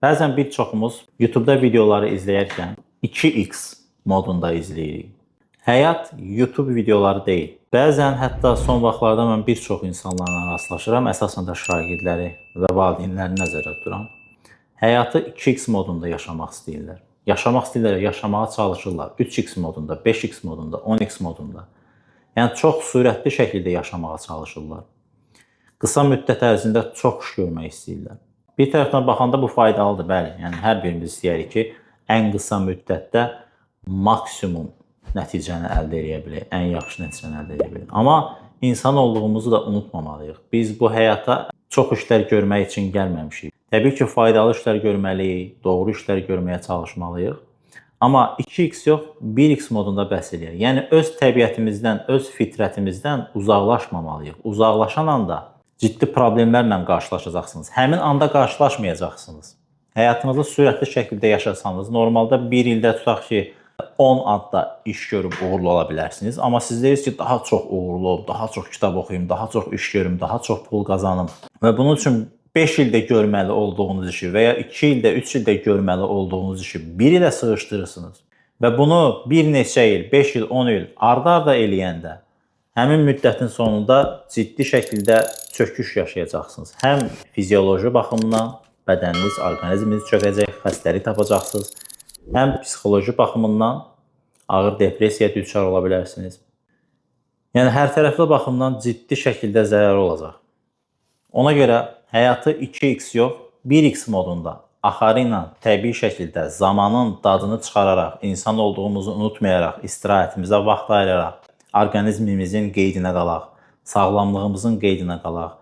Bəzən bir çoxumuz YouTube-da videoları izləyərkən 2x modunda izləyirik. Həyat YouTube videoları deyil. Bəzən hətta son vaxtlarda mən bir çox insanlarla rastlaşıram, əsasən də şagirdləri və valideynləri nəzərdə tuturam. Həyatı 2x modunda yaşamaq istəyirlər. Yaşamaq istəyirlər, yaşamağa çalışırlar. 3x modunda, 5x modunda, 10x modunda. Yəni çox sürətli şəkildə yaşamağa çalışırlar. Qısa müddət ərzində çox iş görmək istəyirlər. Bir tərəfdən baxanda bu faydalıdır, bəli. Yəni hər birimiz istəyərik ki, ən qısa müddətdə maksimum nəticəni əldə edə bilək, ən yaxşı nəticəni əldə edə bilək. Amma insan olduğumuzu da unutmamalıyıq. Biz bu həyata çox işlər görmək üçün gəlməmişik. Təbii ki, faydalı işlər görməliyik, doğru işlər görməyə çalışmalıyıq. Amma 2x yox, 1x modunda bəhs edək. Yəni öz təbiətimizdən, öz fitrətimizdən uzaqlaşmamalıyıq. Uzaqlaşan anda ciddi problemlərlə qarşılaşacaqsınız. Həmin anda qarşılaşmayacaqsınız. Həyatınızı sürətli şəkildə yaşasanız, normalda bir ildə tutaq ki, 10 adda iş görüb uğurlu ola bilərsiniz. Amma siz deyirsiniz ki, daha çox uğurlu olub, daha çox kitab oxuyum, daha çox iş görüm, daha çox pul qazanım. Və bunun üçün 5 ildə görməli olduğunuz işi və ya 2 ildə, 3 ildə görməli olduğunuz işi 1 ilə sığışdırırsınız. Və bunu bir neçə il, 5 il, 10 il arda-arda eləyəndə həmin müddətin sonunda ciddi şəkildə çöküş yaşayacaqsınız. Həm fizioloji baxımdan bədəniniz, orqanizminiz çökəcək, xəstəlik tapacaqsınız. Həm psixoloji baxımdan ağır depressiyaya düçar ola bilərsiniz. Yəni hər tərəfli baxımdan ciddi şəkildə zərər olacaq. Ona görə həyatı 2x yox, 1x modunda axarı ilə təbii şəkildə zamanın dadını çıxararaq, insan olduğumuzu unutmayaraq, istirahətimizə vaxt ayıraraq, orqanizmimizin qeydinə qalaq, sağlamlığımızın qeydinə qalaq,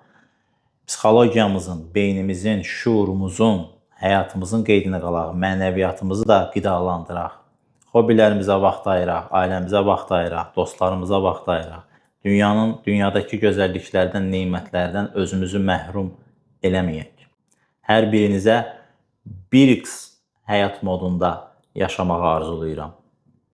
psixologiyamızın, beynimizin, şuurumuzun, həyatımızın qeydinə qalaq, mənəviyyatımızı da qidalandıraq, hobilərimizə vaxt ayıraq, ailəmizə vaxt ayıraq, dostlarımıza vaxt ayıraq, dünyadakı gözəlliklərdən, nemətlərdən özümüzü məhrum eləməyək. Hər birinizə 1x həyat modunda yaşamağı arzulayıram.